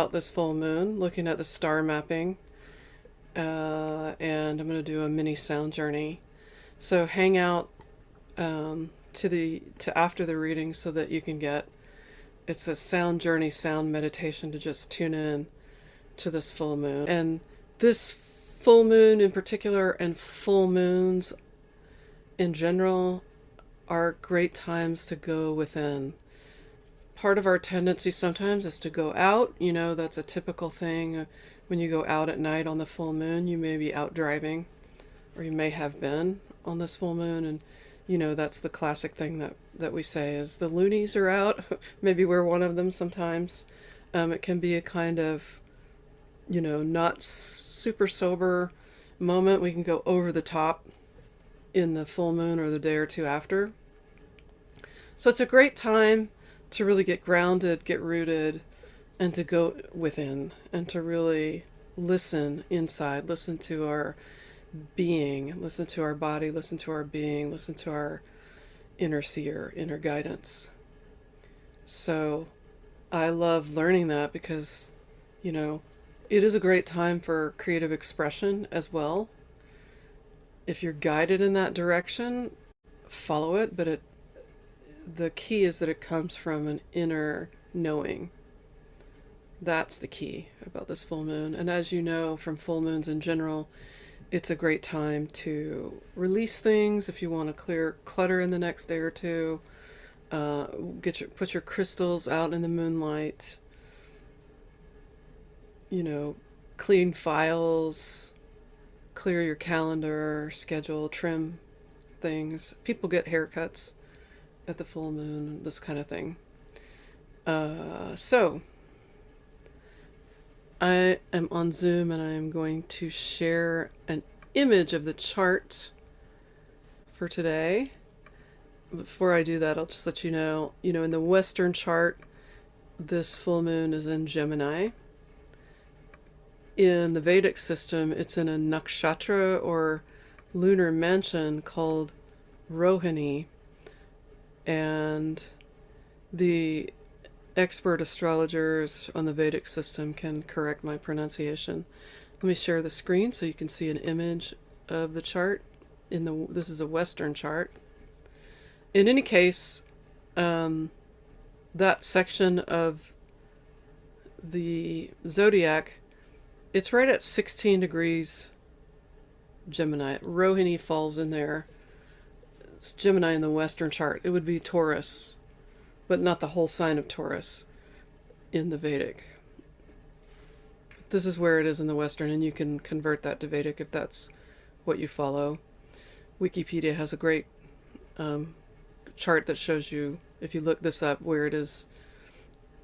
out this full moon, looking at the star mapping, and I'm going to do a mini sound journey. So hang out to after the reading so that you can get, it's a sound journey, sound meditation to just tune in to this full moon. And this full moon in particular, and full moons in general, are great times to go within. Part of our tendency sometimes is to go out. That's a typical thing. When you go out at night on the full moon, you may be out driving, or you may have been on this full moon. And, that's the classic thing that we say is the loonies are out. Maybe we're one of them sometimes. It can be a kind of, not super sober moment. We can go over the top in the full moon or the day or two after. So it's a great time to really get grounded, get rooted, and to go within and to really listen inside, listen to our being, listen to our body, listen to our being, listen to our inner seer, inner guidance. So I love learning that because, it is a great time for creative expression as well. If you're guided in that direction, follow it, but the key is that it comes from an inner knowing. That's the key about this full moon. And as you know from full moons in general, it's a great time to release things if you want to clear clutter in the next day or two. Put your crystals out in the moonlight. Clean files, clear your calendar, schedule, trim things. People get haircuts at the full moon, this kind of thing. So I am on Zoom and I am going to share an image of the chart for today. Before I do that, I'll just let you know, in the Western chart, this full moon is in Gemini. In the Vedic system, it's in a nakshatra or lunar mansion called Rohini. And the expert astrologers on the Vedic system can correct my pronunciation. Let me share the screen so you can see an image of the chart. This is a Western chart. In any case, that section of the zodiac, it's right at 16 degrees Gemini. Rohini falls in there. It's Gemini in the Western chart. It would be Taurus, but not the whole sign of Taurus in the Vedic. This is where it is in the Western, and you can convert that to Vedic if that's what you follow. Wikipedia has a great chart that shows you, if you look this up, where it is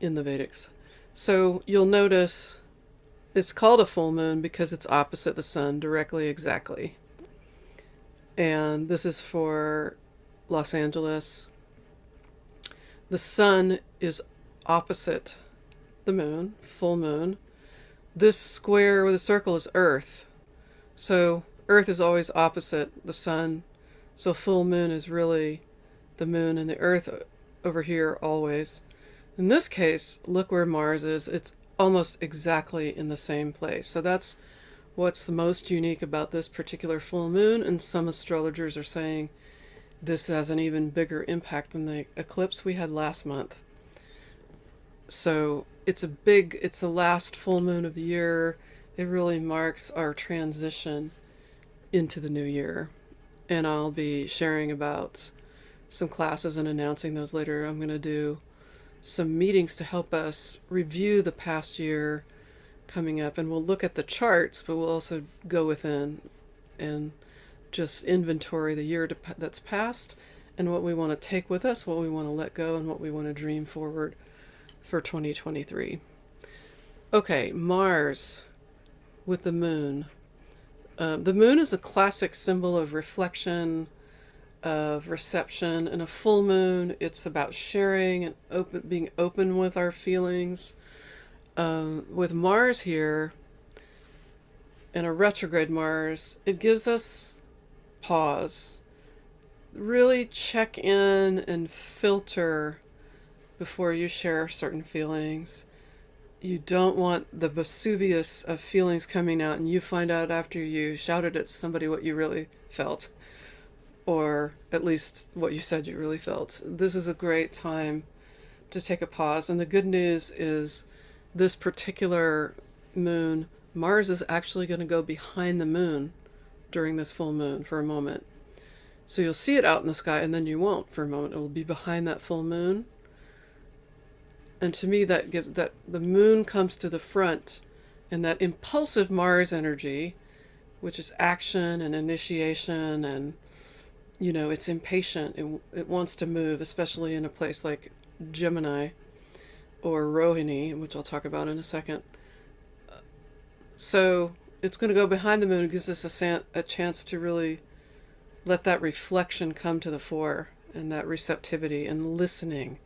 in the Vedics. So you'll notice it's called a full moon because it's opposite the sun directly, exactly. And this is for Los Angeles. The sun is opposite the moon, full moon. This square with a circle is Earth. So Earth is always opposite the sun. So full moon is really the moon and the Earth over here always. In this case, look where Mars is. It's almost exactly in the same place. So that's what's the most unique about this particular full moon. And some astrologers are saying this has an even bigger impact than the eclipse we had last month. So it's the last full moon of the year. It really marks our transition into the new year. And I'll be sharing about some classes and announcing those later. I'm going to do some meetings to help us review the past year coming up. And we'll look at the charts, but we'll also go within and just inventory the year that's passed and what we want to take with us, what we want to let go, and what we want to dream forward for 2023. Okay, Mars with the moon. The moon is a classic symbol of reflection, of reception. And a full moon, it's about sharing and being open with our feelings. With Mars here, and a retrograde Mars, it gives us pause. Really check in and filter before you share certain feelings. You don't want the Vesuvius of feelings coming out and you find out after you shouted at somebody what you really felt, or at least what you said you really felt. This is a great time to take a pause. And the good news is this particular moon, Mars is actually going to go behind the moon during this full moon for a moment. So you'll see it out in the sky and then you won't for a moment. It will be behind that full moon. And to me, that gives that the moon comes to the front, and that impulsive Mars energy, which is action and initiation, and it's impatient. It wants to move, especially in a place like Gemini or Rohini, which I'll talk about in a second. So it's going to go behind the moon. It gives us a chance to really let that reflection come to the fore, and that receptivity and listening.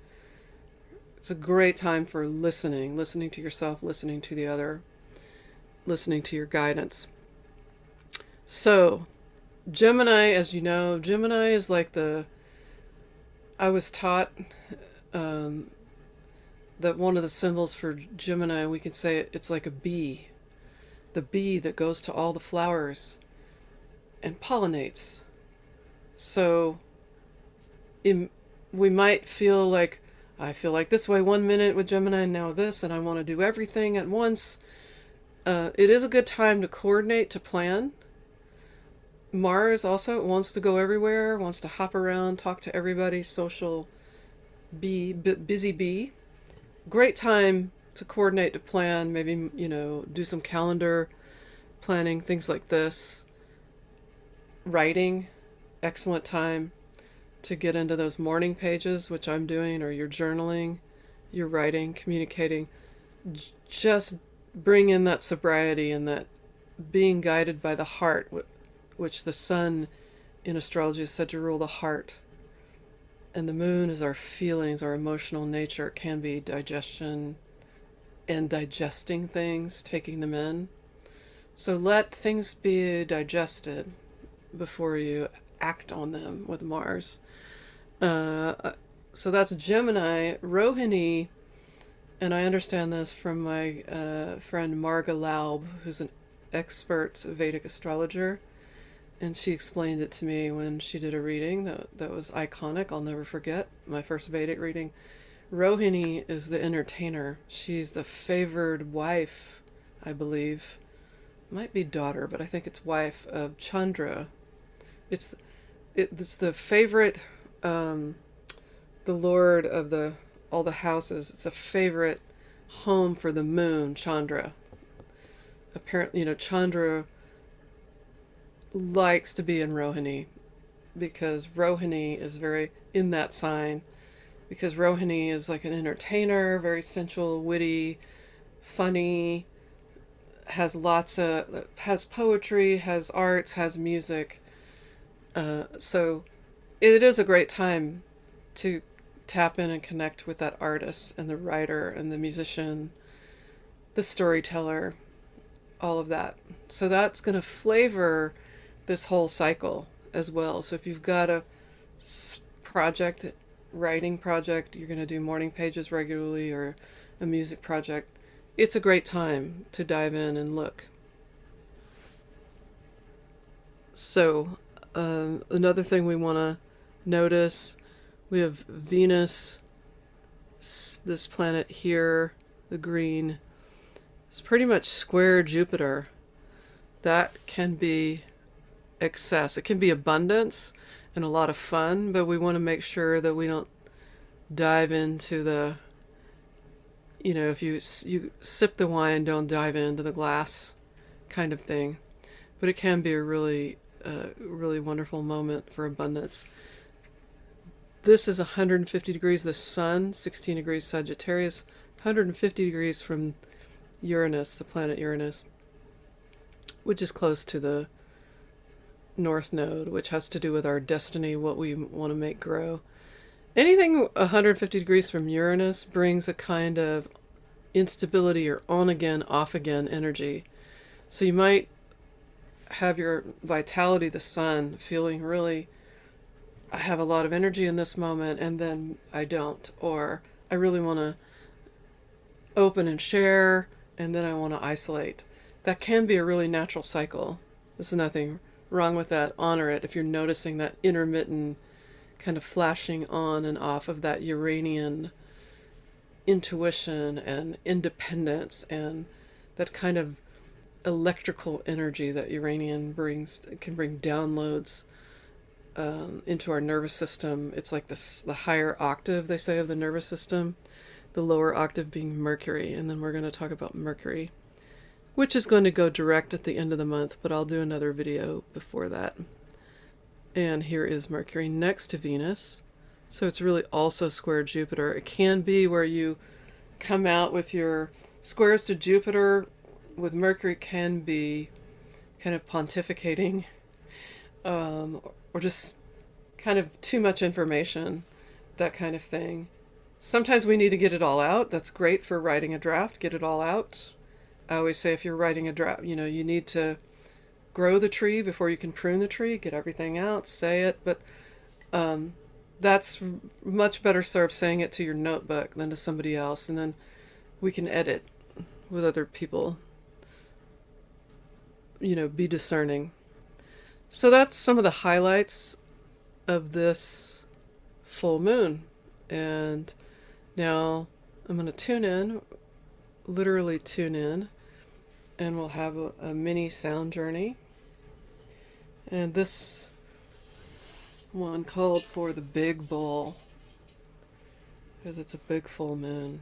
It's a great time for listening to yourself, listening to the other, listening to your guidance. So Gemini, as you know, Gemini is like I was taught that one of the symbols for Gemini, we can say it's like a bee. The bee that goes to all the flowers and pollinates. So we might feel like, I feel like this way one minute with Gemini and now this, and I want to do everything at once. It is a good time to coordinate, to plan. Mars also wants to go everywhere, wants to hop around, talk to everybody, social bee, busy bee. Great time to coordinate, to plan, maybe, do some calendar planning, things like this. Writing, excellent time to get into those morning pages, which I'm doing, or you're journaling, you're writing, communicating. Just bring in that sobriety and that being guided by the heart, which the sun in astrology is said to rule the heart. And the moon is our feelings, our emotional nature. It can be digestion and digesting things, taking them in. So let things be digested before you act on them with Mars. So that's Gemini. Rohini, and I understand this from my friend Marga Laub, who's an expert Vedic astrologer, and she explained it to me when she did a reading that was iconic. I'll never forget my first Vedic reading. Rohini is the entertainer. She's the favored wife, I believe. Might be daughter, but I think it's wife of Chandra. It's the favorite, the lord of all the houses. It's a favorite home for the moon, Chandra. Apparently, Chandra likes to be in Rohini because Rohini is very in that sign, because Rohini is like an entertainer, very sensual, witty, funny, has poetry, has arts, has music. So it is a great time to tap in and connect with that artist and the writer and the musician, the storyteller, all of that. So that's going to flavor this whole cycle as well. So if you've got a writing project, you're going to do morning pages regularly, or a music project, it's a great time to dive in and look. So another thing we want to notice, we have Venus, this planet here, the green. It's pretty much square Jupiter. That can be excess. It can be abundance and a lot of fun, but we want to make sure that we don't dive into the, if you sip the wine, don't dive into the glass kind of thing. But it can be a really wonderful moment for abundance. This is 150 degrees, the sun, 16 degrees Sagittarius, 150 degrees from Uranus, the planet Uranus, which is close to the North Node, which has to do with our destiny, what we want to make grow. Anything 150 degrees from Uranus brings a kind of instability or on again, off again energy. So you might have your vitality, the sun, feeling really, I have a lot of energy in this moment, and then I don't. Or I really want to open and share, and then I want to isolate. That can be a really natural cycle. There's nothing wrong with that. Honor it if you're noticing that intermittent kind of flashing on and off of that Uranian intuition and independence, and that kind of electrical energy that Uranian brings, can bring downloads into our nervous system. It's like the higher octave, they say, of the nervous system, the lower octave being Mercury. And then we're going to talk about Mercury, which is going to go direct at the end of the month, but I'll do another video before that. And here is Mercury next to Venus. So it's really also square Jupiter. It can be where you come out with your squares to Jupiter with Mercury, can be kind of pontificating, or just kind of too much information, that kind of thing. Sometimes we need to get it all out. That's great for writing a draft. Get it all out. I always say if you're writing a draft, you need to grow the tree before you can prune the tree. Get everything out, say it. But that's much better served saying it to your notebook than to somebody else. And then we can edit with other people. Be discerning. So that's some of the highlights of this full moon. And now I'm going to tune in, literally tune in, and we'll have a mini sound journey. And this one called for the big bull, because it's a big full moon.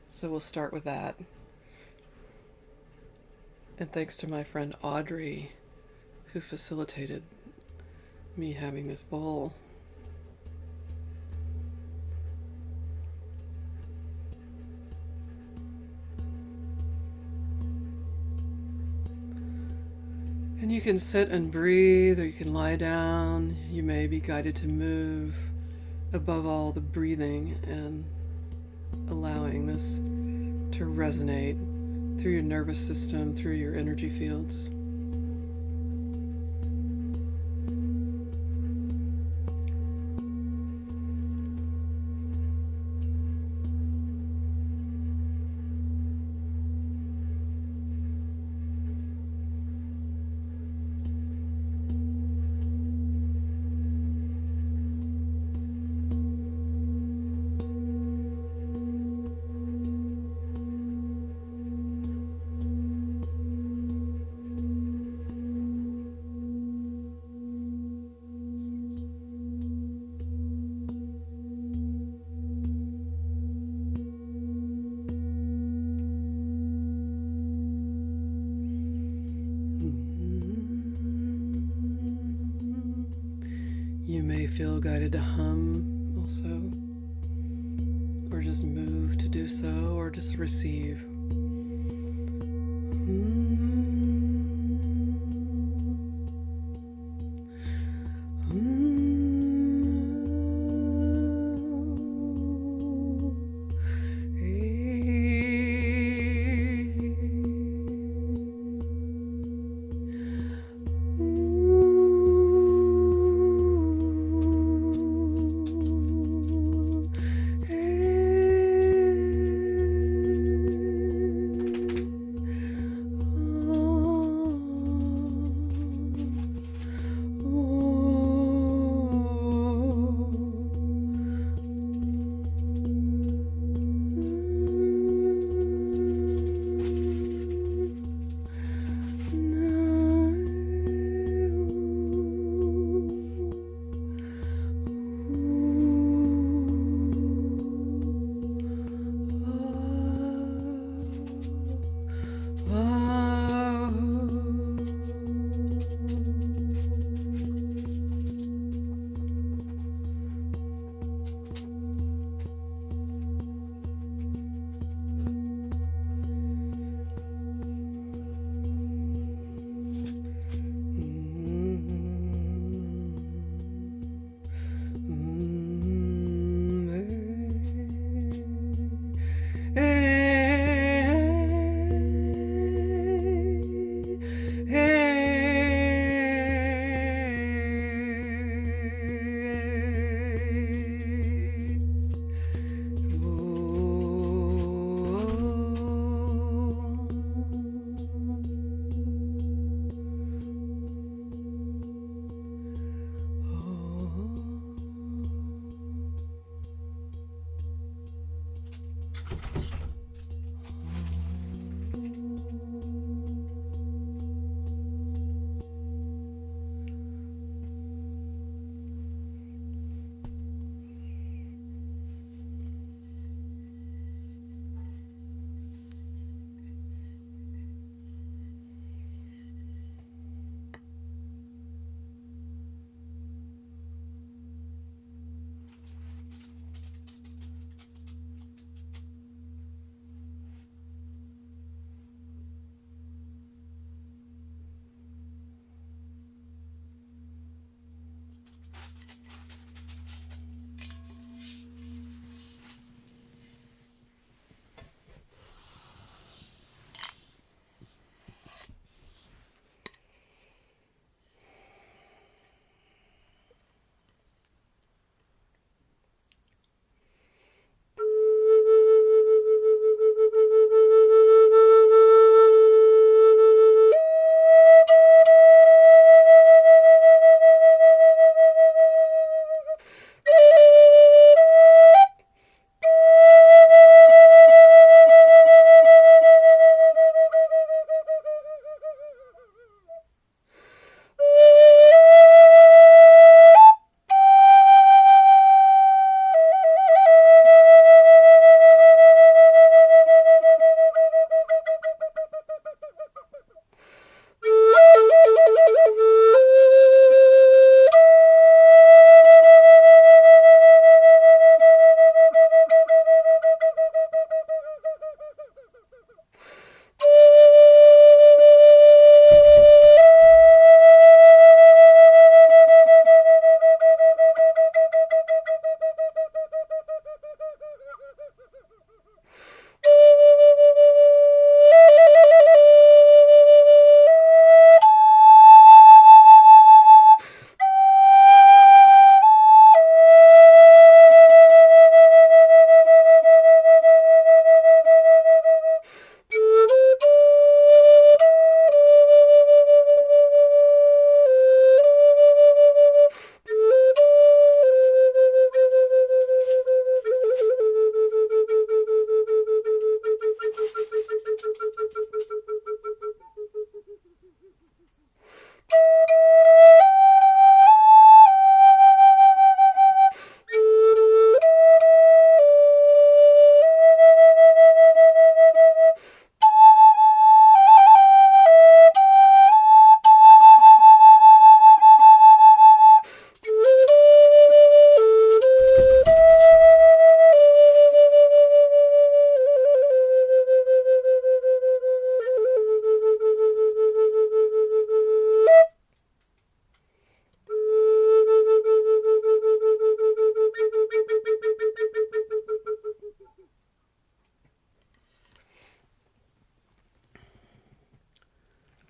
So we'll start with that. And thanks to my friend Audrey, who facilitated me having this bowl. And you can sit and breathe, or you can lie down. You may be guided to move. Above all, the breathing and allowing this to resonate through your nervous system, through your energy fields. You may feel guided to hum also, or just move to do so, or just receive.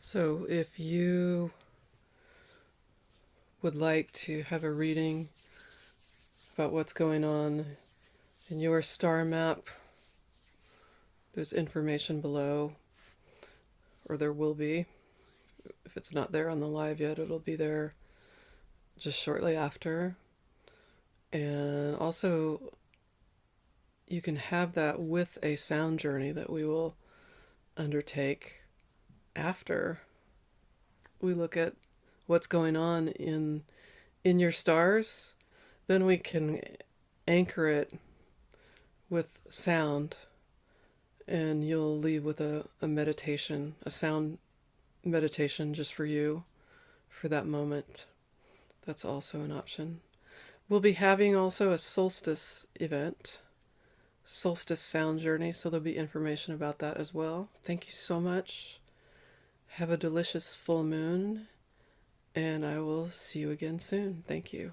So if you would like to have a reading about what's going on in your star map, there's information below, or there will be. If it's not there on the live yet, it'll be there just shortly after. And also, you can have that with a sound journey that we will undertake after we look at what's going on in your stars. Then we can anchor it with sound, and you'll leave with a meditation, a sound meditation just for you for that moment. That's also an option. We'll be having also a solstice event, solstice sound journey, so there'll be information about that as well. Thank you so much. Have a delicious full moon, and I will see you again soon. Thank you.